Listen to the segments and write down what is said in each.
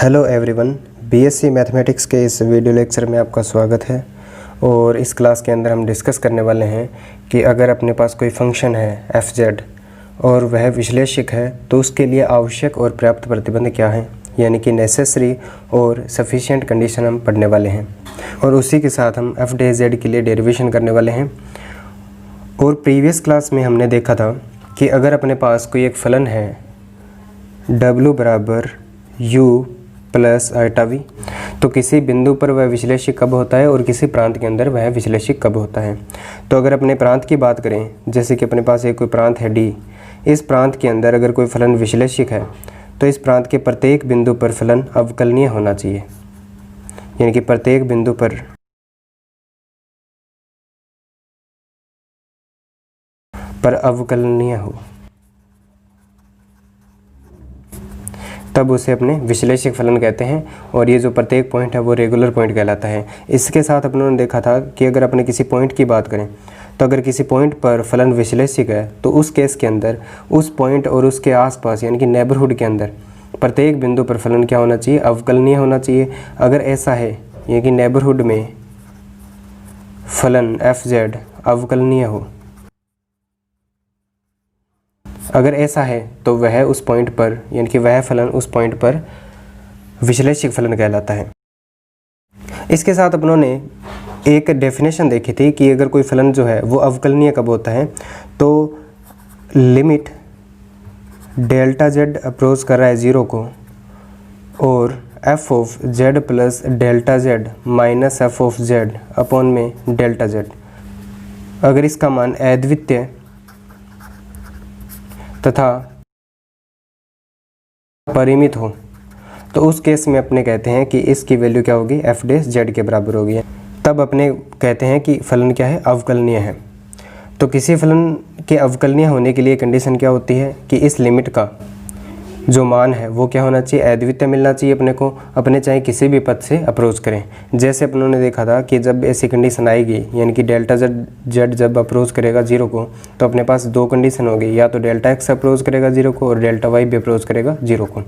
Hello everyone, BSc mathematics के इस video lecture में आपका स्वागत है। और इस क्लास के अंदर हम डिस्कस करने वाले हैं कि अगर अपने पास कोई फंक्शन है fz और वह विश्लेषिक है तो उसके लिए आवश्यक और पर्याप्त प्रतिबंध क्या हैं, यानी कि नेसेसरी और सफिशिएंट कंडीशन हम पढ़ने वाले हैं। और उसी के साथ हम f(z) के लिए डेरिवेशन करने वाले हैं। और प्रीवियस क्लास में हमने देखा था कि अगर अपने पास कोई एक फलन है w बराबर u प्लस आइटा v, तो किसी बिंदु पर वह विश्लेषिक कब होता है और किसी प्रांत के अंदर वह विश्लेषिक कब होता है। तो अगर अपने प्रांत की बात करें, जैसे कि अपने पास एक कोई प्रांत है d, इस प्रांत के अंदर अगर कोई फलन विश्लेषिक है तो इस प्रांत के प्रत्येक बिंदु पर फलन अवकलनीय होना चाहिए, यानी कि प्रत्येक बिंदु पर अवकलनीय हो, तब उसे अपने विश्लेषिक फलन कहते हैं। और ये जो प्रत्येक पॉइंट है वो रेगुलर पॉइंट कहलाता है। इसके साथ अपनों ने देखा था कि अगर अपने किसी पॉइंट की बात करें तो अगर किसी पॉइंट पर फलन विश्लेषिक है तो उस केस के अंदर उस पॉइंट और उसके आसपास यानी कि नेबरहुड के अंदर प्रत्येक बिंदु पर फलन क्या होना चाहिए, अवकलनीय होना चाहिए। अगर ऐसा है यानी कि नेबरहुड में फलन fz अवकलनीय हो, अगर ऐसा है तो वह उस पॉइंट पर यानी कि वह फलन उस पॉइंट पर विश्लेषिक फलन कहलाता है। इसके साथ अपनों ने एक डेफिनेशन देखी थी कि अगर कोई फलन जो है वो अवकलनीय कब होता है, तो लिमिट डेल्टा z अप्रोच कर रहा है 0 को और f of z plus delta z minus f of z upon में डेल्टा z, अगर इसका मान अद्वितीय तथा परिमित हो तो उस केस में अपने कहते हैं कि इसकी वैल्यू क्या होगी, f(z) के बराबर होगी। तब अपने कहते हैं कि फलन क्या है, अवकलनीय है। तो किसी फलन के अवकलनीय होने के लिए कंडीशन क्या होती है कि इस लिमिट का जो मान है वो क्या होना चाहिए, अद्वितीय मिलना चाहिए अपने को, अपने चाहे किसी भी पथ से अप्रोच करें। जैसे अपनों ने देखा था कि जब ऐसी कंडीशन आएगी यानी कि डेल्टा z जब अप्रोच करेगा 0 को तो अपने पास दो कंडीशन होगी, या तो डेल्टा x अप्रोच करेगा 0 को और डेल्टा y भी अप्रोच करेगा 0 को।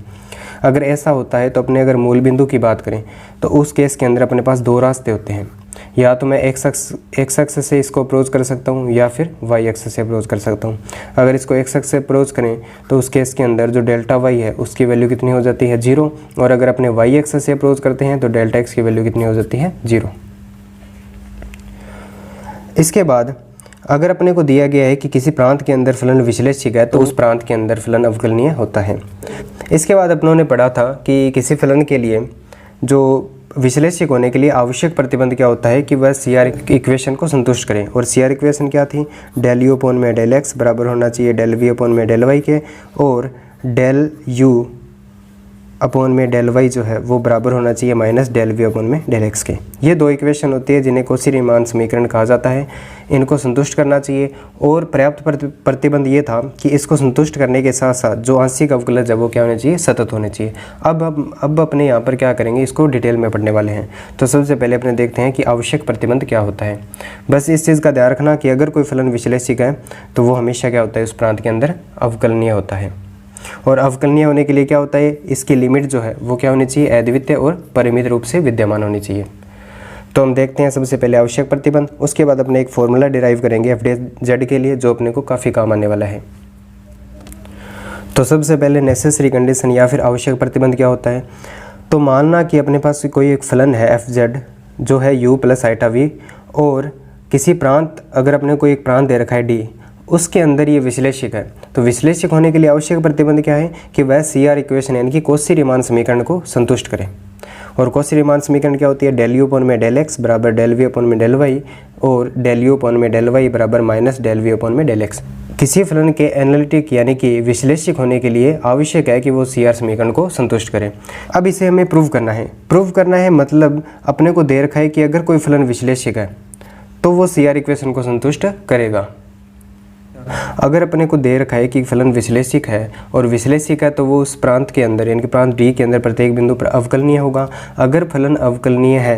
अगर ऐसा होता है तो अपने अगर मूल बिंदु की बात करें तो उस केस के अंदर अपने पास दो रास्ते होते हैं, या तो मैं x अक्ष से इसको अप्रोच कर सकता हूँ या फिर y अक्ष से अप्रोच कर सकता हूँ। अगर इसको x अक्ष से अप्रोच करें तो उस केस के अंदर जो डेल्टा y है उसकी वैल्यू कितनी हो जाती है, 0। और अगर अपने y अक्ष से अप्रोच करते हैं तो डेल्टा x की वैल्यू कितनी हो जाती है, 0। इसके बाद अगर अपने को दिया गया है कि किसी प्रांत के अंदर फलन विश्लेषिक है तो उस प्रांत के अंदर फलन अवकलनीय होता है। इसके बाद अपनों ने पढ़ा था कि किसी फलन के लिए जो विश्लेषिक होने के लिए आवश्यक प्रतिबंध क्या होता है कि वह CR इक्वेशन को संतुष्ट करें। और CR इक्वेशन क्या थी, del u अपॉन में del x बराबर होना चाहिए del v अपॉन में del y के, और del u अपॉन में del y जो है वो बराबर होना चाहिए माइनस del v अपॉन में del x के। ये दो इक्वेशन होती है जिन्हें कौशी-रीमान समीकरण कहा जाता है। इनको संतुष्ट करना चाहिए। और पर्याप्त प्रतिबंध ये था कि इसको संतुष्ट करने के साथ साथ जो आंशिक अवकलज है वो क्या होने चाहिए, सतत होने चाहिए। अब अपने यहाँ पर क्या करेंगे, इसको डिटेल में पढ़ने वाले हैं। तो सबसे पहले अपने देखते हैं कि आवश्यक प्रतिबंध क्या होता है। बस इस चीज़ का ध्यान रखना कि अगर कोई फलन विश्लेषिक है तो वो हमेशा क्या होता है, उस प्रांत के अंदर अवकलनीय होता है। और अवकलनीय होने के लिए क्या होता है, इसकी लिमिट जो है वो क्या होनी चाहिए, अद्वितीय और परिमित रूप से विद्यमान होनी चाहिए। तो हम देखते हैं सबसे पहले आवश्यक प्रतिबंध, उसके बाद अपने एक फॉर्मूला डिराइव करेंगे f(z) के लिए जो अपने को काफ़ी काम आने वाला है। तो सबसे पहले नेसेसरी कंडीशन या फिर आवश्यक प्रतिबंध क्या होता है, तो मानना कि अपने पास कोई एक फलन है fz जो है u प्लस आइटा v, और किसी प्रांत अगर अपने को एक प्रांत दे रखा है d, उसके अंदर ये विश्लेषिक है। तो विश्लेषिक होने के लिए आवश्यक प्रतिबंध क्या है कि वह CR इक्वेशन यानी कि कौशी-रीमान समीकरण को संतुष्ट करें। और कौशी-रीमान समीकरण क्या होती है, del u अपॉन में del x बराबर del v अपॉन में del y, और del u अपॉन में del y बराबर माइनस del v अपॉन में del x। किसी फलन के एनालिटिक यानी कि विश्लेषिक होने के लिए आवश्यक है कि वो CR समीकरण को संतुष्ट करें। अब इसे हमें प्रूव करना है मतलब अपने को दे रखा है कि अगर कोई फलन विश्लेषिक है तो वो CR इक्वेशन को संतुष्ट करेगा। अगर अपने को दे रखा है कि फलन विश्लेषिक है और विश्लेषिक है तो वो उस प्रांत के अंदर यानी कि प्रांत D के अंदर प्रत्येक बिंदु पर अवकलनीय होगा। अगर फलन अवकलनीय है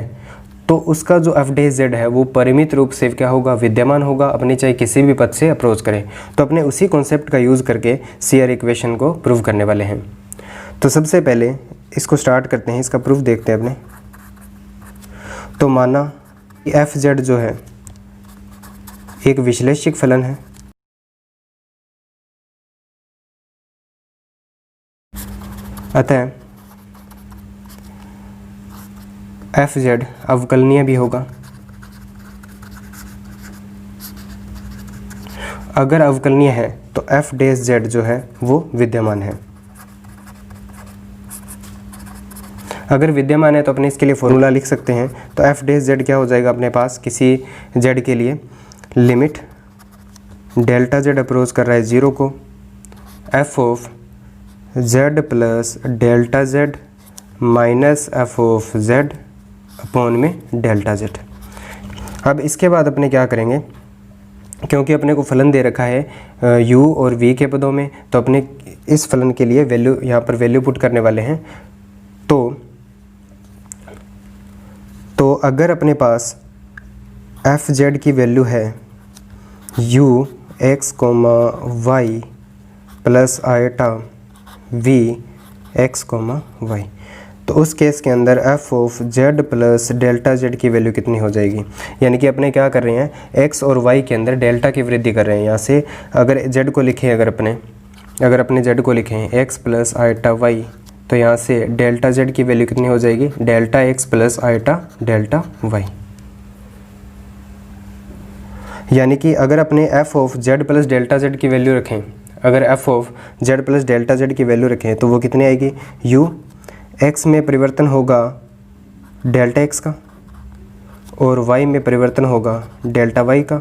तो उसका जो f(z) है वो परिमित रूप से क्या होगा, विद्यमान होगा, अपने चाहे किसी भी पथ से अप्रोच करें। तो अपने उसी कॉन्सेप्ट का यूज़ करके CR इक्वेशन को प्रूव करने वाले हैं। तो सबसे पहले इसको स्टार्ट करते हैं, इसका प्रूफ देखते हैं अपने। तो माना एफ जेड जो है एक विश्लेषिक फलन है, अतः एफ जेड अवकलनीय भी होगा। अगर अवकलनीय है तो एफ डैश जेड जो है वो विद्यमान है। अगर विद्यमान है तो अपने इसके लिए फॉर्मूला लिख सकते हैं। तो एफ डैश जेड क्या हो जाएगा अपने पास, किसी जेड के लिए लिमिट डेल्टा जेड अप्रोच कर रहा है 0 को, f of z plus delta Z minus F of Z upon में डेल्टा जेड। अब इसके बाद अपने क्या करेंगे, क्योंकि अपने को फलन दे रखा है u और v के पदों में, तो अपने इस फलन के लिए वैल्यू यहाँ पर वैल्यू पुट करने वाले हैं। तो अगर अपने पास एफ जेड की वैल्यू है u x, y plus iota v x, y, तो उस केस के अंदर f of z plus delta z की वैल्यू कितनी हो जाएगी। यानी कि अपने क्या कर रहे हैं, x और y के अंदर डेल्टा की वृद्धि कर रहे हैं। यहाँ से अगर z को लिखें, अगर अपने z को लिखें x प्लस आयटा y, तो यहाँ से डेल्टा z की वैल्यू कितनी हो जाएगी, delta x plus iota delta y। यानी कि अगर अपने f of z plus delta z की वैल्यू रखें, अगर f of z plus delta z की वैल्यू रखें तो वो कितनी आएगी, u x में परिवर्तन होगा डेल्टा x का और y में परिवर्तन होगा डेल्टा y का।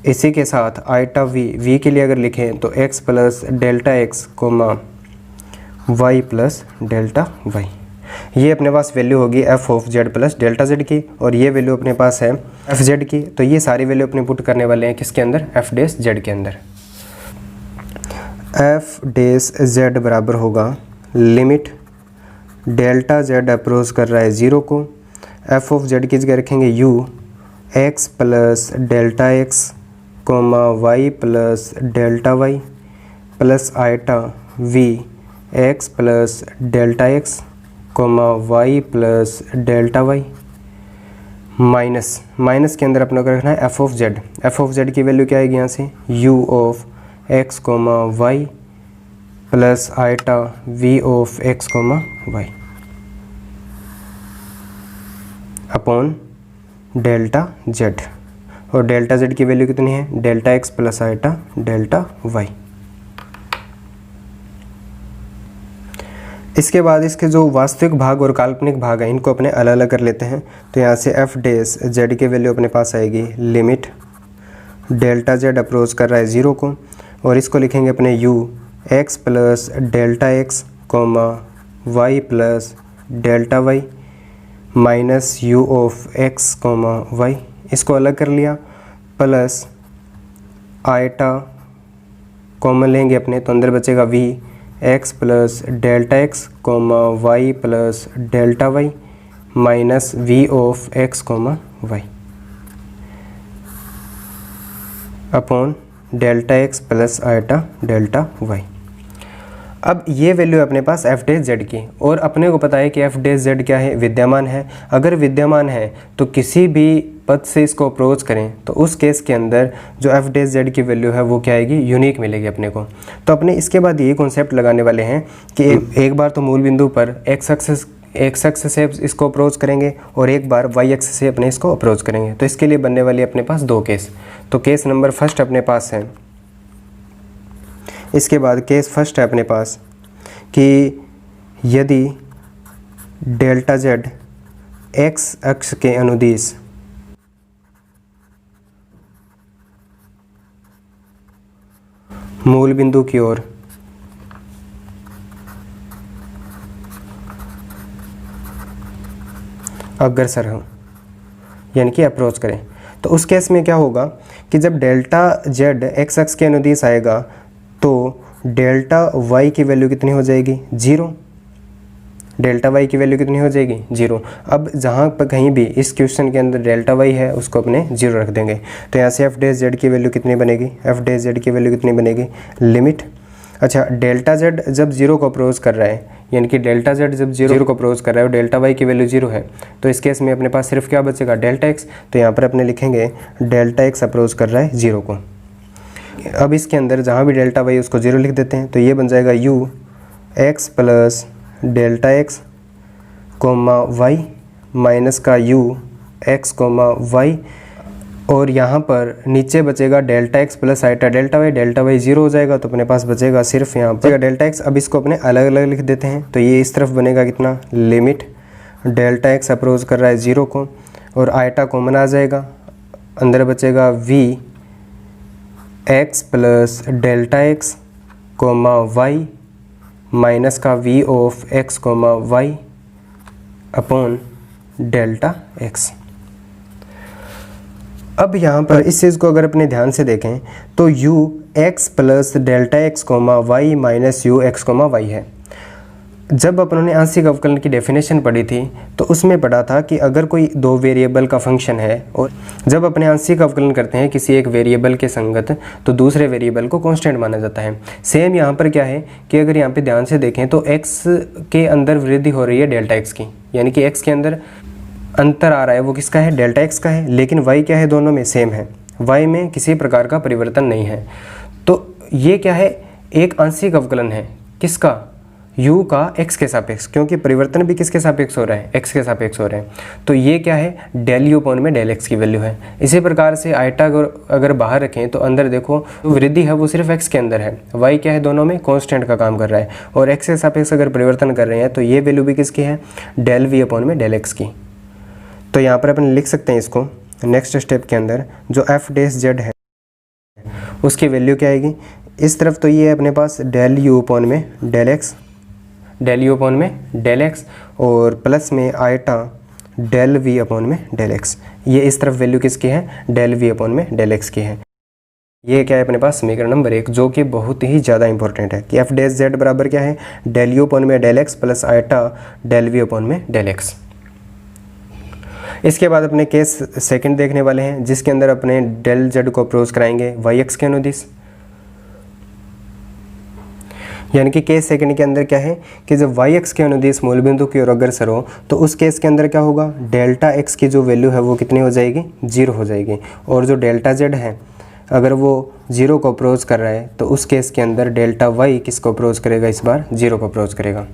इसी के साथ आयटा v के लिए अगर लिखें तो x plus delta x comma y plus delta y। ये अपने पास वैल्यू होगी f of z plus delta z की, और ये वैल्यू अपने पास है f z की। तो ये सारी वैल्यू अपने पुट करने वाले हैं किसके अंदर, f डैश z के अंदर। f डैश z बराबर होगा लिमिट डेल्टा जेड अप्रोच कर रहा है 0 को, एफ ऑफ जेड की जगह रखेंगे u x plus delta x comma y plus delta y plus iota v x plus delta x comma y plus delta y minus के अंदर अपने को रखना है एफ ऑफ जेड की वैल्यू क्या आएगी यहाँ से, u of x comma y plus iota v of x comma y upon delta z। और डेल्टा z की वैल्यू कितनी है, delta x plus iota delta y। इसके बाद इसके जो वास्तविक भाग और काल्पनिक भाग है इनको अपने अलग अलग कर लेते हैं। तो यहाँ से एफ डैश z की वैल्यू अपने पास आएगी लिमिट डेल्टा z अप्रोच कर रहा है 0 को, और इसको लिखेंगे अपने u x plus delta x comma y plus delta y minus u of x comma y। इसको अलग कर लिया, प्लस आयटा कॉमन लेंगे अपने, तो अंदर बचेगा v x plus delta x comma y plus delta y minus v of x comma y upon delta x plus iota delta y। अब ये वैल्यू है अपने पास एफ डैश जेड की, और अपने को पता है कि एफ डैश जेड क्या है, विद्यमान है। अगर विद्यमान है तो किसी भी पद से इसको अप्रोच करें तो उस केस के अंदर जो एफ डैश जेड की वैल्यू है वो क्या आएगी, यूनिक मिलेगी अपने को। तो अपने इसके बाद ये कॉन्सेप्ट लगाने वाले हैं कि एक बार तो मूल बिंदु पर एक्स एक्सिस से इसको अप्रोच करेंगे और एक बार वाई एक्सिस से अपने इसको अप्रोच करेंगे। तो इसके लिए बनने वाली अपने पास दो केस। तो केस नंबर फर्स्ट अपने पास है, इसके बाद केस फर्स्ट है अपने पास कि यदि डेल्टा जेड एक्स अक्ष के अनुदिश मूल बिंदु की ओर अग्रसर हो, यानी कि अप्रोच करें, तो उस केस में क्या होगा कि जब डेल्टा जेड एक्स अक्ष के अनुदिश आएगा तो डेल्टा वाई की वैल्यू कितनी हो जाएगी, 0। डेल्टा वाई की वैल्यू कितनी हो जाएगी, 0। अब जहाँ पर कहीं भी इस क्वेश्चन के अंदर डेल्टा वाई है उसको अपने 0 रख देंगे। तो यहाँ से एफ डैश जेड की वैल्यू कितनी बनेगी, एफ डैश जेड की वैल्यू कितनी बनेगी, लिमिट, अच्छा डेल्टा जेड जब 0 को अप्रोच कर रहा है यानी कि डेल्टा जेड जब जीरो को अप्रोच कर रहा है और डेल्टा वाई की वैल्यू जीरो है, तो इस केस में अपने पास सिर्फ क्या बचेगा, डेल्टा एक्स। तो यहाँ पर अपने लिखेंगे डेल्टा एक्स अप्रोच कर रहा है जीरो को। अब इसके अंदर जहाँ भी डेल्टा वाई उसको जीरो लिख देते हैं, तो ये बन जाएगा u x plus delta x comma y minus का यू एक्स कोमा वाई, और यहाँ पर नीचे बचेगा delta x plus iota delta y zero हो जाएगा, तो अपने पास बचेगा सिर्फ यहाँ पर डेल्टा एक्स। अब इसको अपने अलग अलग लिख देते हैं, तो ये इस तरफ बनेगा कितना, लिमिट डेल्टा एक्स अप्रोच कर रहा है जीरो को, और आइटा कॉमन आ जाएगा, अंदर बचेगा v x plus delta x comma y minus का v of x comma y upon delta x. अब यहाँ पर इस चीज़ को अगर अपने ध्यान से देखें तो u x plus delta x comma y minus u x comma y है। जब अपन ने आंशिक अवकलन की डेफिनेशन पढ़ी थी तो उसमें पढ़ा था कि अगर कोई दो वेरिएबल का फंक्शन है और जब अपने आंशिक अवकलन करते हैं किसी एक वेरिएबल के संगत, तो दूसरे वेरिएबल को कांस्टेंट माना जाता है। सेम यहाँ पर क्या है कि अगर यहाँ पे ध्यान से देखें तो x के अंदर वृद्धि हो रही है डेल्टा एक्स की, यानी कि x के अंदर अंतर आ रहा है वो किसका है, डेल्टा एक्स का है, लेकिन y क्या है, दोनों में सेम है, y में किसी प्रकार का परिवर्तन नहीं है। तो ये क्या है, एक आंशिक अवकलन है, किसका, u का x के सापेक्ष, क्योंकि परिवर्तन भी किसके सापेक्ष हो रहा है, x के सापेक्ष हो रहे हैं। तो ये क्या है, डेल u अपॉन में डेल x की वैल्यू है। इसी प्रकार से आइटा अगर बाहर रखें तो अंदर देखो तो वृद्धि है वो सिर्फ x के अंदर है, y क्या है, दोनों में कांस्टेंट का काम कर रहा है, और x के सापेक्ष अगर परिवर्तन कर रहे हैं तो ये वैल्यू भी किसकी है, डेल v अपॉन में डेल x की। तो यहाँ पर अपन लिख सकते हैं इसको नेक्स्ट स्टेप के अंदर, जो एफ डैश जेड है उसकी वैल्यू क्या आएगी, इस तरफ तो ये है अपने पास डेल यू अपॉन में del x, del u upon में डेल एक्स, और प्लस में आइटा डेल वी अपॉन में डेल एक्स। ये इस तरफ वैल्यू किसकी है, डेल वी अपॉन में डेल एक्स की है। ये क्या है अपने पास समीकरण नंबर 1, जो कि बहुत ही ज़्यादा इंपॉर्टेंट है कि एफ डैश जेड बराबर क्या है, डेल यू अपॉन में del x plus iota del v upon में डेल एक्स। इसके बाद अपने केस सेकंड देखने वाले हैं, जिसके अंदर अपने डेल जेड को अप्रोच कराएंगे वाई एक्स के अनुदिश। यानी कि केस सेकंड के अंदर क्या है कि जब वाई एक्स के अनुदिश मूल बिंदु की ओर अग्रसर हो तो उस केस के अंदर क्या होगा, डेल्टा एक्स की जो वैल्यू है वो कितनी हो जाएगी, जीरो हो जाएगी, और जो डेल्टा जेड है अगर वो जीरो को अप्रोच कर रहा है तो उस केस के अंदर डेल्टा वाई किसको अप्रोच करेगा, इस बार जीरो को अप्रोच करेगा।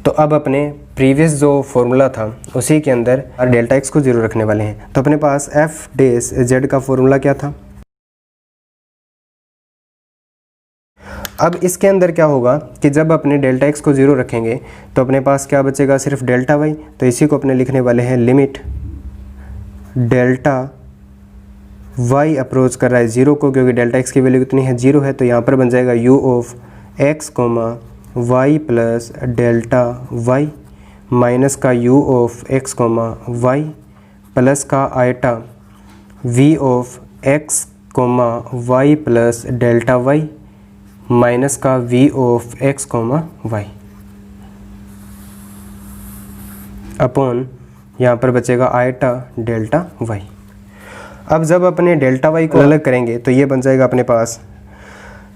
तो अब अपने प्रीवियस जो फॉर्मूला था उसी के अंदर डेल्टा एक्स को जीरो रखने वाले हैं। तो अपने पास एफ डैश जेड का फॉर्मूला क्या था, अब इसके अंदर क्या होगा कि जब अपने डेल्टा एक्स को जीरो रखेंगे तो अपने पास क्या बचेगा, सिर्फ डेल्टा वाई। तो इसी को अपने लिखने वाले हैं लिमिट डेल्टा वाई अप्रोच कर रहा है जीरो को, क्योंकि डेल्टा एक्स की वैल्यू कितनी है, जीरो है। तो यहाँ पर बन जाएगा u of x comma y plus delta y minus का u of x comma y plus का iota v of x comma y plus delta y minus का v of x comma y upon यहाँ पर बचेगा iota delta y. अब जब अपने delta Y को अलग करेंगे तो ये बन जाएगा अपने पास,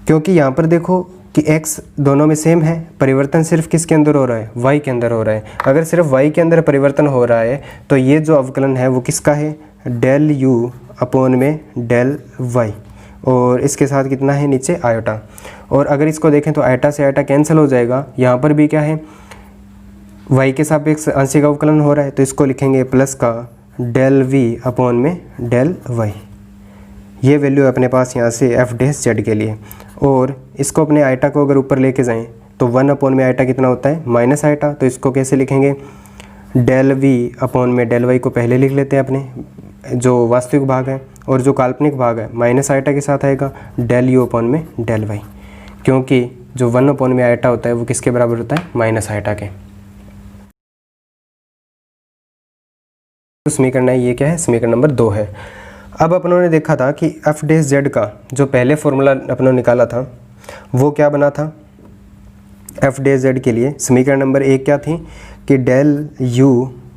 क्योंकि यहाँ पर देखो कि x दोनों में सेम है, परिवर्तन सिर्फ किसके अंदर हो रहा है, y के अंदर हो रहा है। अगर सिर्फ y के अंदर परिवर्तन हो रहा है तो ये जो अवकलन है वो किसका है, डेल u अपॉन में डेल y, और इसके साथ कितना है नीचे आयोटा। और अगर इसको देखें तो आयोटा से आयोटा कैंसिल हो जाएगा, यहाँ पर भी क्या है y के सापेक्ष आंशिक अवकलन हो रहा है, तो इसको लिखेंगे प्लस का डेल v अपॉन में डेल y। ये वैल्यू है अपने पास यहाँ से एफ डैश जेड के लिए। और इसको अपने आइटा को अगर ऊपर लेके जाएं तो 1 अपॉन में आइटा कितना होता है, माइनस आइटा। तो इसको कैसे लिखेंगे, डेल वी अपॉन में डेल वाई को पहले लिख लेते हैं अपने जो वास्तविक भाग है, और जो काल्पनिक भाग है माइनस आइटा के साथ आएगा डेल यू अपॉन में डेल वाई, क्योंकि जो 1 अपॉन में आइटा होता है वो किसके बराबर होता है, माइनस आइटा के। समीकरण है ये क्या है, समीकरण नंबर 2 है। अब अपनों ने देखा था कि एफ डैश जेड का जो पहले फॉर्मूला अपनों ने निकाला था वो क्या बना था, एफ डैश जेड के लिए समीकरण नंबर 1 क्या थी कि डेल यू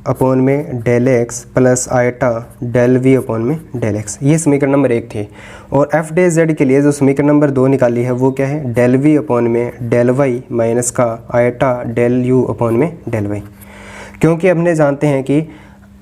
अपॉन में del x plus eta del v upon में डेल एक्स, ये समीकरण नंबर 1 थी। और एफ डे जेड के लिए जो समीकरण नंबर 2 निकाली है वो क्या है, डेल वी अपॉन में डेल वाई माइनस का आयटा डेल यू अपॉन में डेल वाई। क्योंकि हमने जानते हैं कि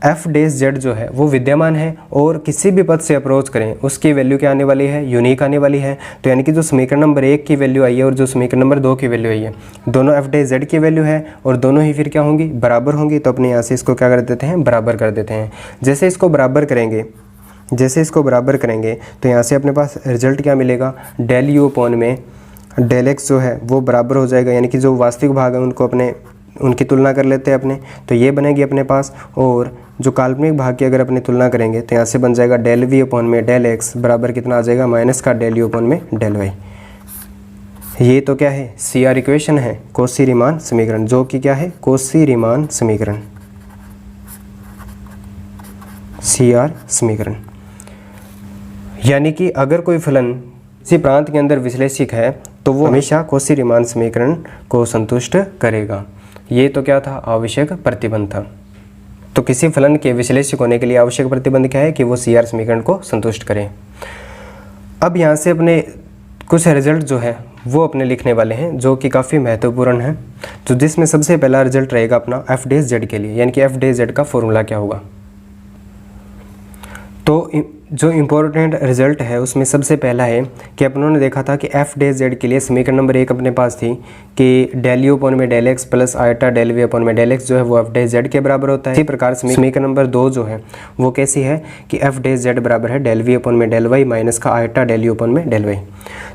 एफ डेज जेड जो है वो विद्यमान है और किसी भी पद से अप्रोच करें उसकी वैल्यू क्या आने वाली है, यूनिक आने वाली है। तो यानी कि जो समीकरण नंबर 1 की वैल्यू आई है और जो समीकरण नंबर 2 की वैल्यू आई है, दोनों एफ डेज जेड की वैल्यू है और दोनों ही फिर क्या होंगी, बराबर होंगी। तो अपने यहाँ से इसको क्या कर देते हैं, बराबर कर देते हैं। जैसे इसको बराबर करेंगे तो यहाँ से अपने पास रिजल्ट क्या मिलेगा, डेल यू अपॉन में डेल एक्स जो है वो बराबर हो जाएगा। यानी कि जो वास्तविक भाग है उनकी तुलना कर लेते हैं अपने, तो ये बनेगी अपने पास। और जो काल्पनिक भाग की अगर अपनी तुलना करेंगे तो यहाँ से बन जाएगा डेल वी अपॉन में डेल एक्स बराबर कितना आ जाएगा, माइनस का डेल यू अपॉन में डेल वाई। ये तो क्या है, सी आर इक्वेशन है, कॉची रीमान समीकरण, जो कि क्या है, कॉची रीमान समीकरण, सी आर समीकरण। यानी कि अगर कोई फलन किसी प्रांत के अंदर विश्लेषिक है तो वो हमेशा कॉची रीमान समीकरण को संतुष्ट करेगा। ये तो क्या था, आवश्यक प्रतिबंध था। तो किसी फलन के विश्लेषक होने के लिए आवश्यक प्रतिबंध क्या है कि वो सी आर समीकरण को संतुष्ट करें। अब यहाँ से अपने कुछ रिजल्ट जो है वो अपने लिखने वाले हैं जो कि काफ़ी महत्वपूर्ण है। तो जिसमें सबसे पहला रिजल्ट रहेगा अपना एफ डे जेड के लिए, यानी कि एफ डे जेड का फॉर्मूला क्या होगा। तो जो इम्पोर्टेंट रिजल्ट है उसमें सबसे पहला है कि अपनों ने देखा था कि एफ डे जेड के लिए समीकरण नंबर 1 अपने पास थी कि डेल यू अपॉन में del x plus eta del v upon में डेल एक्स जो है वो एफ डे जेड के बराबर होता है। इसी प्रकार समीकरण नंबर 2 जो है वो कैसी है कि एफ डे जेड बराबर है डेल वी अपॉन में डेल वाई माइनस का आयटा डेल यू अपॉन में डेल वाई।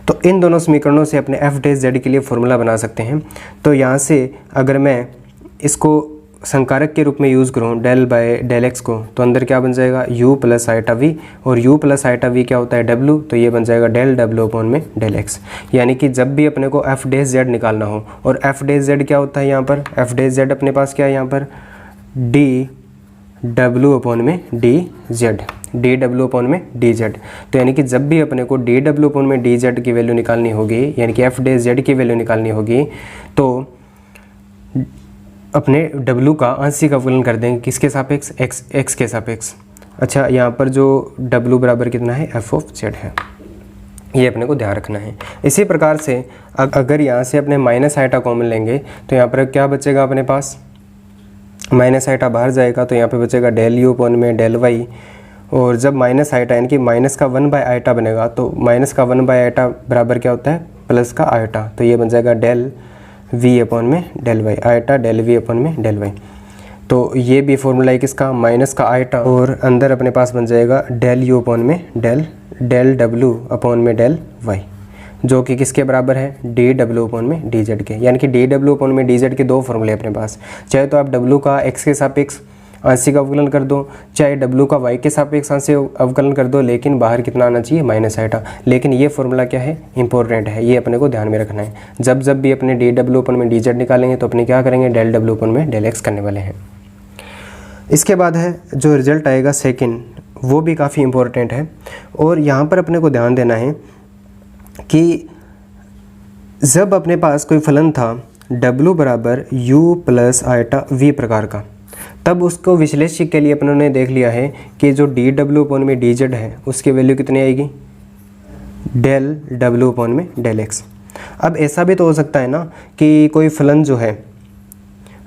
तो इन दोनों समीकरणों से अपने एफ डे जेड के लिए फॉर्मूला बना सकते हैं। तो यहाँ से अगर मैं इसको संकारक के रूप में यूज़ करूँ डेल बाय डेल एक्स को, तो अंदर क्या बन जाएगा, u प्लस आयटा वी, और u प्लस आयटा वी क्या होता है, w, तो ये बन जाएगा डेल w अपॉन में डेल एक्स। यानी कि जब भी अपने को एफ डे जेड निकालना हो, और एफ डे जेड क्या होता है यहाँ पर, एफ डे जेड अपने पास क्या है यहाँ पर, डी डब्ल्यू अपॉन में D Z, D W upon में डी जेड। तो यानी कि जब भी अपने को डी डब्ल्यू अपॉन में डी जेड की वैल्यू निकालनी होगी, यानी कि एफ डे जेड की वैल्यू निकालनी होगी, तो अपने W का आंशिक अवकलन कर देंगे किसके सापेक्ष, x के सापेक्ष। अच्छा, यहाँ पर जो W बराबर कितना है, f ऑफ z है, ये अपने को ध्यान रखना है। इसी प्रकार से अगर यहाँ से अपने माइनस आयटा कॉमन लेंगे तो यहाँ पर क्या बचेगा अपने पास, माइनस आयटा बाहर जाएगा तो यहाँ पे बचेगा डेल यू अपॉन में डेल वाई। और जब माइनस आयटा यानी कि माइनस का 1 बाय आयटा बनेगा तो माइनस का 1 बाय आयटा बराबर क्या होता है, प्लस का आयटा, तो ये बन जाएगा डेल वी अपॉन में del y, eta del v upon में डेल वाई। तो ये भी फॉर्मूला है किसका, माइनस का आयटा, और अंदर अपने पास बन जाएगा डेल यू अपॉन में डेल डब्ल्यू अपॉन में डेल वाई, जो कि किसके बराबर है, डी डब्ल्यू अपॉन में डी जेड के। यानी कि डी डब्ल्यू अपॉन में डी जेड के दो फॉर्मूले अपने पास, चाहे तो आप डब्ल्यू का एक्स के सापेक्ष आंशिक अवकलन कर दो, चाहे डब्ल्यू का वाई के सापेक्ष आंशिक अवकलन कर दो, लेकिन बाहर कितना आना चाहिए, माइनस आयटा। लेकिन ये फॉर्मूला क्या है, इंपॉर्टेंट है, ये अपने को ध्यान में रखना है। जब भी अपने डी डब्ल्यू अपन में डी जेड निकालेंगे तो अपने क्या करेंगे, डेल डब्ल्यू अपन में डेल एक्स करने वाले हैं। इसके बाद है जो रिजल्ट आएगा सेकेंड, वो भी काफ़ी इंपॉर्टेंट है। और यहाँ पर अपने को ध्यान देना है कि जब अपने पास कोई फलन था w बराबर u प्लस आयटा v प्रकार का, तब उसको विश्लेषक के लिए अपनों ने देख लिया है कि जो डी डब्ल्यू अपॉन में डी जेड है उसकी वैल्यू कितनी आएगी, डेल डब्ल्यू अपॉन में डेल एक्स। अब ऐसा भी तो हो सकता है ना कि कोई फलन जो है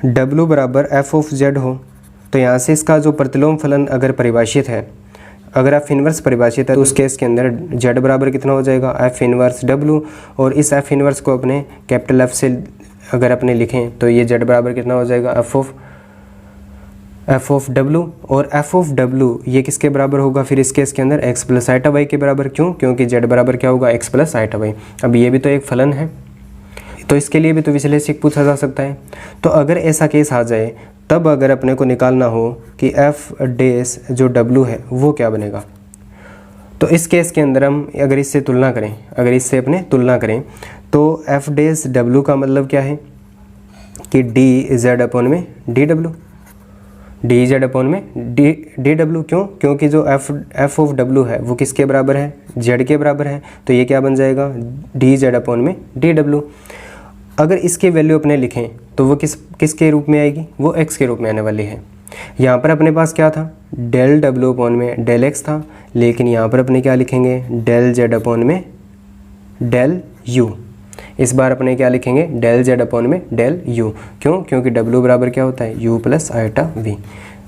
w बराबर एफ ऑफ जेड हो, तो यहाँ से इसका जो प्रतिलोम फलन अगर परिभाषित है, अगर एफ इनवर्स परिभाषित है तो उस केस के अंदर z बराबर कितना हो जाएगा, एफ इनवर्स w, और इस एफ इनवर्स को अपने कैपिटल एफ से अगर अपने लिखें तो ये z बराबर कितना हो जाएगा, एफ ऑफ w, और एफ ऑफ w ये किसके बराबर होगा फिर इस केस के अंदर, x प्लस आयटा वाई के बराबर। क्यों, क्योंकि z बराबर क्या होगा, x प्लस आयटा वाई। अब ये भी तो एक फलन है, तो इसके लिए भी तो विश्लेषक पूछा जा सकता है। तो अगर ऐसा केस आ जाए तब अगर अपने को निकालना हो कि एफ डेस जो w है वो क्या बनेगा, तो इस केस के अंदर हम अगर इससे तुलना करें, अगर इससे अपने तुलना करें तो एफ डेस w का मतलब क्या है कि डी जेड अपॉन में D W, D Z upon में डी डब्ल्यू। क्यों, क्योंकि जो एफ ऑफ w है वो किसके बराबर है, z के बराबर है, तो ये क्या बन जाएगा, डी जेड अपॉन में डी डब्ल्यू। अगर इसकी वैल्यू अपने लिखें तो वो किसके रूप में आएगी, वो x के रूप में आने वाली है। यहाँ पर अपने पास क्या था, डेल डब्ल्यू अपॉन में डेल एक्स था, लेकिन यहाँ पर अपने क्या लिखेंगे, डेल जेड अपॉन में डेल यू। इस बार अपने क्या लिखेंगे, डेल जेड अपॉन में डेल यू। क्यों, क्योंकि डब्ल्यू बराबर क्या होता है, यू प्लस आइटा वी।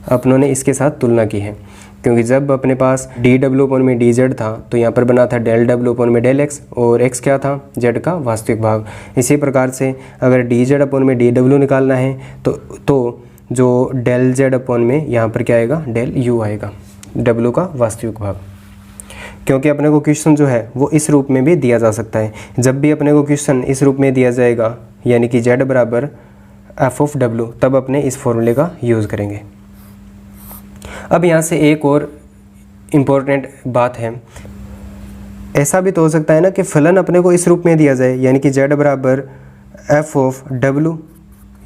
अपनों ने इसके साथ तुलना की है, क्योंकि जब अपने पास डी डब्ल्यू अपॉन में डी जेड था तो यहाँ पर बना था डेल डब्ल्यू अपॉन में डेल एक्स, और एक्स क्या था, जेड का वास्तविक भाग। इसी प्रकार से अगर डी जेड अपॉन में डी डब्ल्यू निकालना है तो जो डेल जेड अपॉन में यहाँ पर क्या आएगा, डेल यू आएगा, डब्ल्यू का वास्तविक भाग। क्योंकि अपने को क्वेश्चन जो है वो इस रूप में भी दिया जा सकता है। जब भी अपने को क्वेश्चन इस रूप में दिया जाएगा, यानी कि जेड बराबर एफ ऑफ डब्ल्यू, तब अपने इस फॉर्मूले का यूज़ करेंगे। अब यहाँ से एक और इम्पोर्टेंट बात है, ऐसा भी तो हो सकता है ना कि फलन अपने को इस रूप में दिया जाए, यानी कि जेड बराबर एफ ऑफ डब्ल्यू,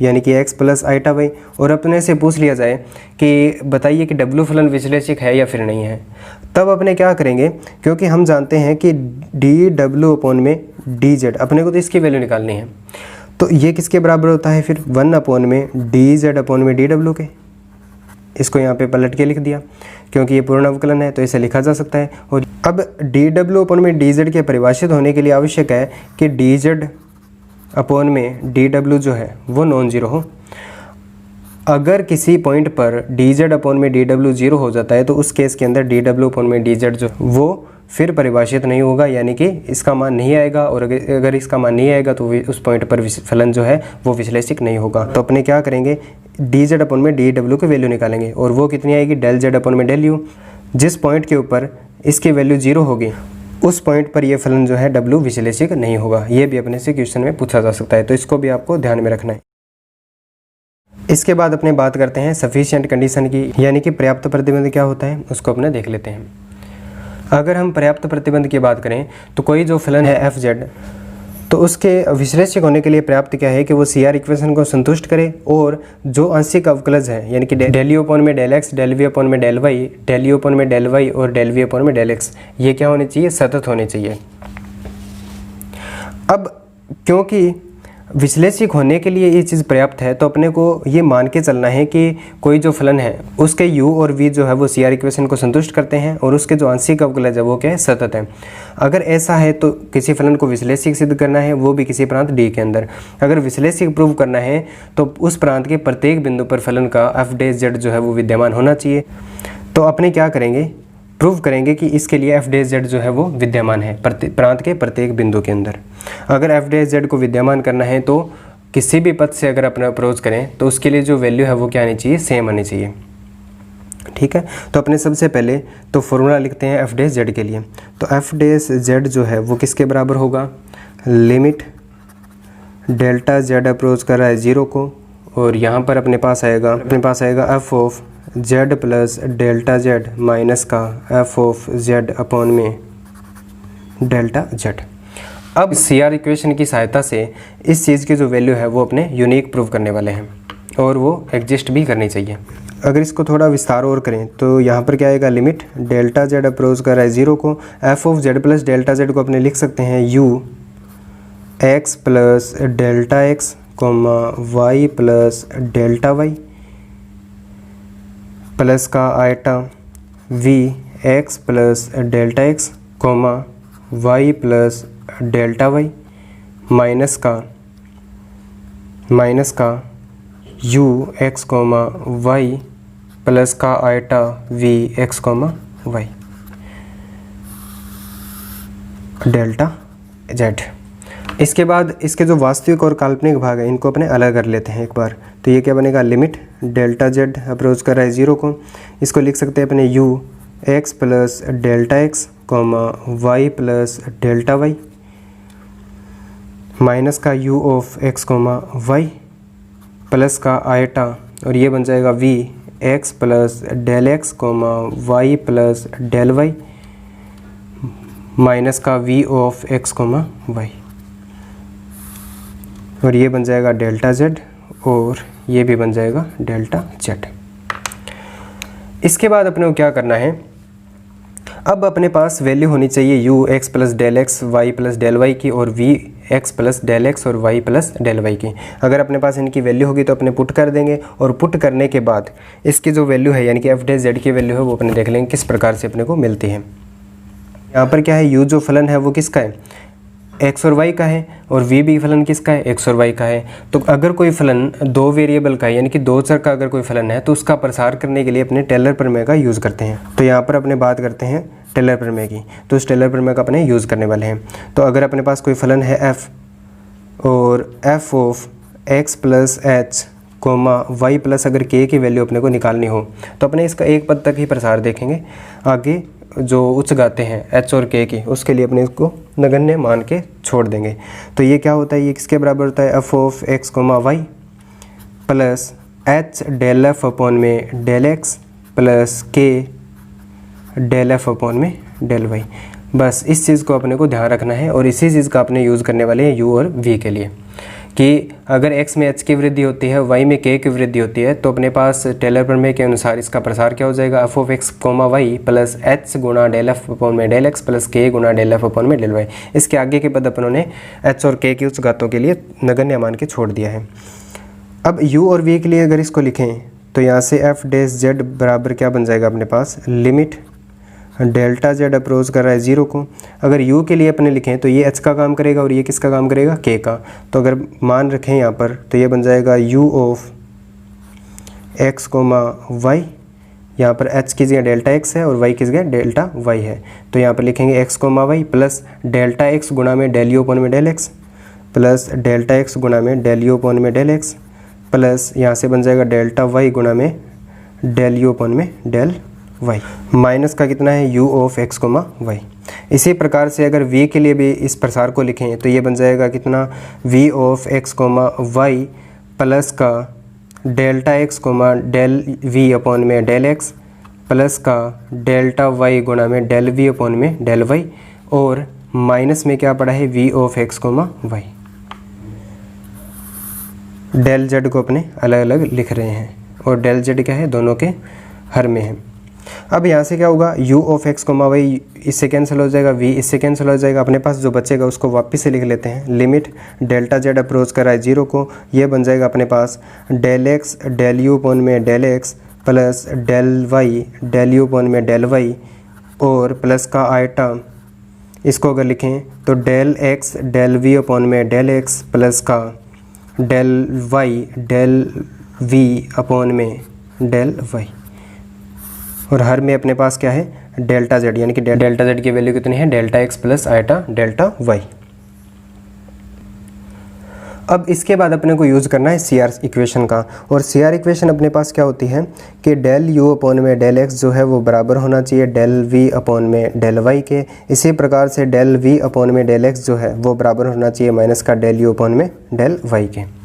यानी कि x प्लस आइटा वाई, और अपने से पूछ लिया जाए कि बताइए कि डब्ल्यू फलन विश्लेषिक है या फिर नहीं है। तब अपने क्या करेंगे, क्योंकि हम जानते हैं कि डी डब्ल्यू अपॉन में डी जेड, अपने को तो इसकी वैल्यू निकालनी है, तो ये किसके बराबर होता है फिर, 1 अपॉन में डी जेड अपॉन में डी डब्ल्यू के। इसको यहाँ पे पलट के लिख दिया, क्योंकि ये पूर्ण अवकलन है तो इसे लिखा जा सकता है। और अब डी डब्ल्यू अपॉन में डी जेड के परिभाषित होने के लिए आवश्यक है कि डी जेड अपॉन में डी डब्ल्यू जो है वो नॉन जीरो हो। अगर किसी पॉइंट पर डी जेड अपॉन में डी डब्ल्यू जीरो हो जाता है तो उस केस के अंदर डी डब्ल्यू अपॉन में डी जेड जो वो फिर परिभाषित नहीं होगा, यानी कि इसका मान नहीं आएगा, और अगर इसका मान नहीं आएगा तो उस पॉइंट पर फलन जो है वो विश्लेषिक नहीं होगा। तो अपने क्या करेंगे, डी जेड अपॉन में डी डब्ल्यू की वैल्यू निकालेंगे, और वो कितनी आएगी, डेल जेड अपॉन में डेल यू। जिस पॉइंट के ऊपर इसकी वैल्यू जीरो होगी उस पॉइंट पर यह फलन जो है डब्ल्यू विश्लेषिक नहीं होगा। ये भी अपने से क्वेश्चन में पूछा जा सकता है, तो इसको भी आपको ध्यान में रखना है। इसके बाद अपने बात करते हैं सफिशिएंट कंडीशन की, यानी कि पर्याप्त प्रतिबंध क्या होता है उसको अपने देख लेते हैं। अगर हम पर्याप्त प्रतिबंध की बात करें तो कोई जो फलन है एफ जेड, तो उसके विश्लेषिक होने के लिए पर्याप्त क्या है कि वो सी आर इक्वेशन को संतुष्ट करे, और जो आंशिक अवकलज है यानी कि डेल यू अपॉन में del x, del v upon में del y, del u upon में डेल वाई और डेल वी अपॉन में डेल एक्स, ये क्या होने चाहिए, सतत होने चाहिए। अब क्योंकि विश्लेषिक होने के लिए ये चीज़ पर्याप्त है, तो अपने को ये मान के चलना है कि कोई जो फलन है उसके u और v जो है वो सी आर इक्वेशन को संतुष्ट करते हैं, और उसके जो आंशिक अवकलज है वो क्या है, सतत है। अगर ऐसा है तो किसी फलन को विश्लेषिक सिद्ध करना है, वो भी किसी प्रांत d के अंदर। अगर विश्लेषिक प्रूव करना है तो उस प्रांत के प्रत्येक बिंदु पर फलन का एफ डैश जेड जो है वो विद्यमान होना चाहिए। तो अपने क्या करेंगे, प्रूव करेंगे कि इसके लिए एफ डैश जेड जो है वो विद्यमान है प्रांत के प्रत्येक बिंदु के अंदर। अगर एफ डैश जेड को विद्यमान करना है तो किसी भी पथ से अगर अपना अप्रोच करें तो उसके लिए जो वैल्यू है वो क्या आनी चाहिए, सेम आनी चाहिए। ठीक है, तो अपने सबसे पहले तो फॉर्मूला लिखते हैं एफ डैश जेड के लिए। तो एफ डैश जेड जो है वो किसके बराबर होगा, लिमिट डेल्टा जेड अप्रोच कर रहा है 0 को, और यहाँ पर अपने पास आएगा F of z plus delta Z minus का एफ ऑफ जेड अपॉन में डेल्टा जेड। अब सी आर इक्वेशन की सहायता से इस चीज़ की जो वैल्यू है वो अपने यूनिक प्रूव करने वाले हैं, और वो एग्जिस्ट भी करनी चाहिए। अगर इसको थोड़ा विस्तार और करें तो यहाँ पर क्या आएगा, लिमिट डेल्टा जेड अप्रोच कर रहा है 0 को, f of z plus delta z को अपने लिख सकते हैं u x plus delta x comma y plus delta y plus का iota v x plus delta x comma y plus delta y minus का u x comma y plus का iota v x comma y delta z. इसके बाद इसके जो वास्तविक और काल्पनिक भाग है इनको अपने अलग कर लेते हैं एक बार। तो ये क्या बनेगा, लिमिट डेल्टा जेड अप्रोच कर रहा है 0 को, इसको लिख सकते हैं अपने u x plus delta x comma y plus delta y minus का u of x comma y plus का आइटा, और ये बन जाएगा v x plus del x comma y plus del y minus का v of x comma y, और ये बन जाएगा डेल्टा जेड, और ये भी बन जाएगा डेल्टा जेड। इसके बाद अपने को क्या करना है, अब अपने पास वैल्यू होनी चाहिए u x plus del x y plus del y की और v x plus del x और वाई प्लस डेल वाई की। अगर अपने पास इनकी वैल्यू होगी तो अपने पुट कर देंगे, और पुट करने के बाद इसकी जो वैल्यू है यानी कि एफ डे जेड की वैल्यू है वो अपने देख लेंगे किस प्रकार से अपने को मिलती है। यहाँ पर क्या है, यू जो फलन है वो किसका है, एक्स और वाई का है, और वी भी फलन किसका है, एक्स और वाई का है। तो अगर कोई फलन दो वेरिएबल का है यानी कि दो चर का अगर कोई फलन है तो उसका प्रसार करने के लिए अपने टेलर प्रमेय का यूज़ करते हैं। तो यहाँ पर अपने बात करते हैं टेलर प्रमेय की, तो इस टेलर प्रमेय का अपने यूज़ करने वाले हैं। तो अगर अपने पास कोई फलन है एफ, और f of x plus h comma y plus अगर के की वैल्यू अपने को निकालनी हो तो अपने इसका एक पद तक ही प्रसार देखेंगे, आगे जो उच्च गाते हैं एच और के की उसके लिए अपने इसको नगण्य मान के छोड़ देंगे। तो ये क्या होता है, ये किसके बराबर होता है, f of x comma y plus h del f upon में del x plus k del f upon में डेल वाई। बस इस चीज़ को अपने को ध्यान रखना है, और इसी चीज़ का अपने यूज़ करने वाले हैं यू और वी के लिए, कि अगर x में h की वृद्धि होती है, y में k की वृद्धि होती है, तो अपने पास टेलर प्रमेय के अनुसार इसका प्रसार क्या हो जाएगा, f of x comma y plus h गुणा डेल एफ अपॉन में डेल एक्स प्लस k गुणा डेल एफ अपॉन में डेल वाई। इसके आगे के पद अपनों ने h और k की उच्च घातों के लिए नगण्य मान के छोड़ दिया है। अब u और v के लिए अगर इसको लिखें तो यहाँ से एफ डैश जेड बराबर क्या बन जाएगा अपने पास, लिमिट डेल्टा जेड अप्रोच कर रहा है 0 को। अगर u के लिए अपने लिखें तो ये h का काम करेगा और ये किसका काम करेगा, k का। तो अगर मान रखें यहाँ पर तो ये बन जाएगा u of x comma y, यहाँ पर h की जगह डेल्टा x है और y की जगह डेल्टा y है। तो यहाँ पर लिखेंगे x comma y plus delta x गुणा में डेल u अपॉन में del x plus delta x गुणा में डेल u अपॉन में डेल x प्लस यहाँ से बन जाएगा डेल्टा y गुणा में डेल u अपॉन में डेल y। माइनस का कितना है, u of x comma y. इसी प्रकार से अगर v के लिए भी इस प्रसार को लिखें तो ये बन जाएगा कितना, v of x comma y plus का delta x comma del v upon में डेल x प्लस का डेल्टा y गुणा में डेल v अपॉन में डेल y, और माइनस में क्या पड़ा है, v of x comma y. Del z को अपने अलग अलग लिख रहे हैं, और डेल z क्या है, दोनों के हर में है। अब यहाँ से क्या होगा, u of x comma y इससे कैंसिल हो जाएगा, v इससे कैंसिल हो जाएगा, अपने पास जो बचेगा उसको वापस से लिख लेते हैं। लिमिट डेल्टा z अप्रोच कर रहा है 0 को, ये बन जाएगा अपने पास del x del u upon में del x plus del y del u upon में डेल y, और प्लस का आइटा इसको अगर लिखें तो del x del v upon में डेल x प्लस का del y del v upon में डेल y, और हर में अपने पास क्या है, डेल्टा जेड, यानी कि डेल्टा जेड की वैल्यू कितनी है, delta x plus iota delta y. अब इसके बाद अपने को यूज़ करना है सी आर इक्वेशन का, और सी आर इक्वेशन अपने पास क्या होती है कि डेल यू अपॉन में डेल एक्स जो है वो बराबर होना चाहिए डेल वी अपॉन में डेल वाई के। इसी प्रकार से डेल वी अपॉन में डेल एक्स जो है वो बराबर होना चाहिए माइनस का डेल यू अपॉन में डेल वाई के।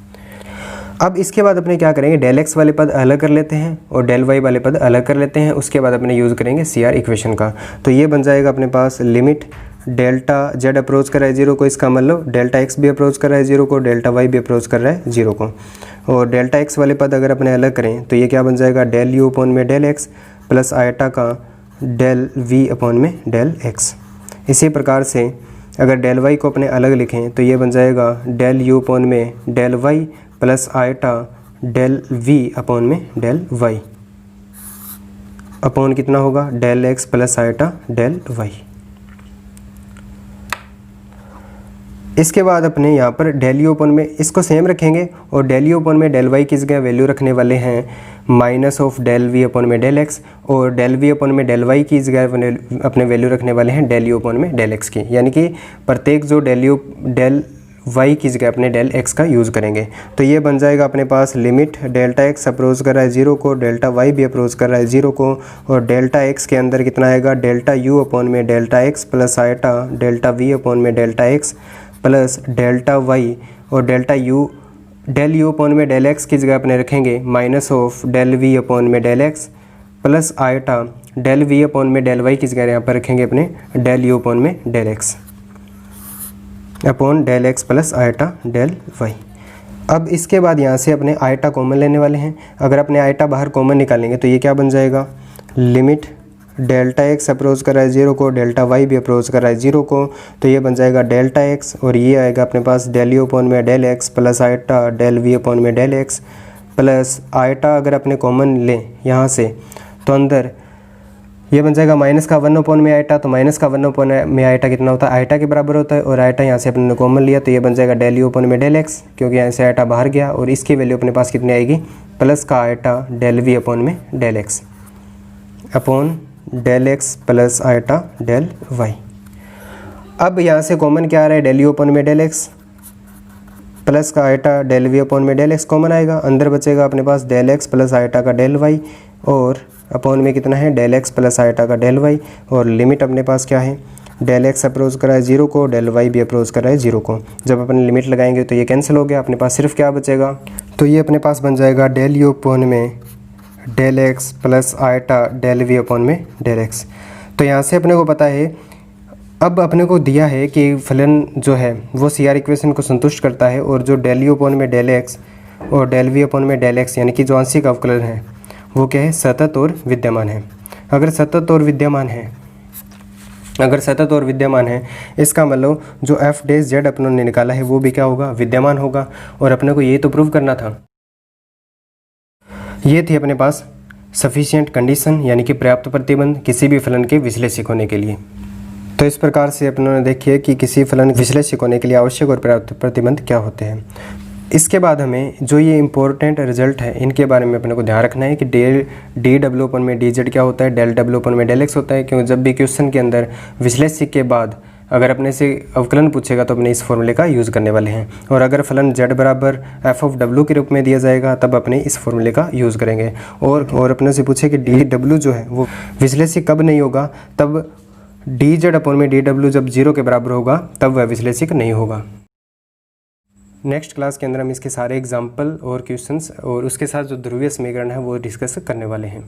अब इसके बाद अपने क्या करेंगे, डेल एक्स वाले पद अलग कर लेते हैं और डेल वाई वाले पद अलग कर लेते हैं। उसके बाद अपने यूज़ करेंगे सी आर इक्वेशन का। तो ये बन जाएगा अपने पास लिमिट डेल्टा जेड अप्रोच कर रहा है 0 को, इसका मतलब डेल्टा एक्स भी अप्रोच कर रहा है 0 को, डेल्टा वाई भी अप्रोच कर रहा है 0 को। और डेल्टा एक्स वाले पद अगर अपने अलग करें तो ये क्या बन जाएगा, डेल यू अपॉन में डेल एक्स प्लस आयटा का डेल वी अपॉन में डेल एक्स। इसी प्रकार से अगर डेल वाई को अपने अलग लिखें तो ये बन जाएगा डेल यू अपॉन में del y plus eta del v upon में डेल वाई अपॉन कितना होगा, del x plus eta del y. इसके बाद अपने यहाँ पर डेल यू अपॉन में इसको सेम रखेंगे और डेल यू अपॉन में डेल वाई की जगह वैल्यू रखने वाले हैं minus of del v upon में डेल एक्स, और डेल वी अपॉन में डेल वाई की जगह अपने वैल्यू रखने वाले हैं डेल यू अपॉन में डेल एक्स की। यानी कि प्रत्येक जो डेल वाई की जगह अपने डेल एक्स का यूज़ करेंगे। तो ये बन जाएगा अपने पास लिमिट डेल्टा एक्स अप्रोच कर रहा है 0 को, डेल्टा वाई भी अप्रोच कर रहा है 0 को, और डेल्टा एक्स के अंदर कितना आएगा, डेल्टा यू अपॉन में delta x plus iota delta v upon में delta x plus delta y, और delta u del u upon में डेल एक्स की जगह अपने रखेंगे minus of del v upon में del x plus eta del v upon में del y की जगह यहाँ पर रखेंगे अपने डेल यू अपॉन में del x upon del x plus eta del y. अब इसके बाद यहाँ से अपने आयटा कॉमन लेने वाले हैं। अगर अपने आयटा बाहर कॉमन निकालेंगे तो ये क्या बन जाएगा, लिमिट डेल्टा एक्स अप्रोच कर रहा है 0 को, डेल्टा वाई भी अप्रोच कर रहा है 0 को, तो ये बन जाएगा डेल्टा एक्स और ये आएगा अपने पास डेल यू अपॉन में del x plus eta del v upon में डेल एक्स प्लस आयटा अगर अपने कॉमन लें यहाँ से तो अंदर ये बन जाएगा माइनस का 1 अपॉन में आयटा, तो माइनस का 1 अपॉन में आयटा कितना होता है, आयटा के बराबर होता है, और आयटा यहाँ से अपने कॉमन लिया तो ये बन जाएगा डेल यू अपॉन में डेल एक्स, क्योंकि यहाँ से आयटा बाहर गया, और इसकी वैल्यू अपने पास कितनी आएगी, प्लस का आयटा डेल वी अपॉन में del x upon del x plus eta del y. अब यहाँ से कॉमन क्या आ रहा है, डेल यू अपॉन में डेल एक्स प्लस का आयटा डेल वी अपॉन में डेल एक्स कॉमन आएगा, अंदर बचेगा अपने पास डेल एक्स प्लस आयटा का डेल वाई, और अपॉन में कितना है, डेल एक्स प्लस आयटा का डेल वाई, और लिमिट अपने पास क्या है, डेल एक्स अप्रोच करा है 0 को, डेल वाई भी अप्रोच करा है 0 को। जब अपन लिमिट लगाएंगे तो ये कैंसिल हो गया, अपने पास सिर्फ क्या बचेगा, तो ये अपने पास बन जाएगा डेल यू अपॉन में del x plus eta del v upon में डेल एक्स। तो यहाँ से अपने को पता है, अब अपने को दिया है कि फलन जो है वो सी आर इक्वेशन को संतुष्ट करता है, और जो डेल यू अपॉन में डेल एक्स और डेल वी अपॉन में डेल एक्स यानी कि जो आंशिक अवकलन है वो क्या है, सतत और विद्यमान है। अगर सतत और विद्यमान है इसका मतलब जो एफ डैश जेड अपनों ने निकाला है वो भी क्या होगा, विद्यमान होगा, और अपने को ये तो प्रूव करना था। ये थी अपने पास सफिशिएंट कंडीशन यानी कि पर्याप्त प्रतिबंध किसी भी फलन के विश्लेषक होने के लिए। तो इस प्रकार से अपनों ने देखिए कि किसी फलन विश्लेषक होने के लिए आवश्यक और पर्याप्त प्रतिबंध क्या होते हैं। इसके बाद हमें जो ये इंपॉर्टेंट रिजल्ट है इनके बारे में अपने को ध्यान रखना है कि डी डब्ल्यू अपन में डी जेड क्या होता है, डेल डब्ल्यू अपन में डेल एक्स होता है, क्योंकि जब भी क्वेश्चन के अंदर विश्लेषक के बाद अगर अपने से अवकलन पूछेगा तो अपने इस फॉर्मूले का यूज़ करने वाले हैं, और अगर फलन z बराबर एफ ऑफ डब्ल्यू के रूप में दिया जाएगा तब अपने इस फॉर्मूले का यूज़ करेंगे। और अपने से पूछे कि डी डब्ल्यू जो है वो विश्लेषक कब नहीं होगा, तब डी जेड अपॉन में डी डब्ल्यू जब 0 के बराबर होगा तब वह विश्लेषक नहीं होगा। नेक्स्ट क्लास के अंदर हम इसके सारे एग्जाम्पल और क्वेश्चंस और उसके साथ जो ध्रुवीय समीकरण है वो डिस्कस करने वाले हैं।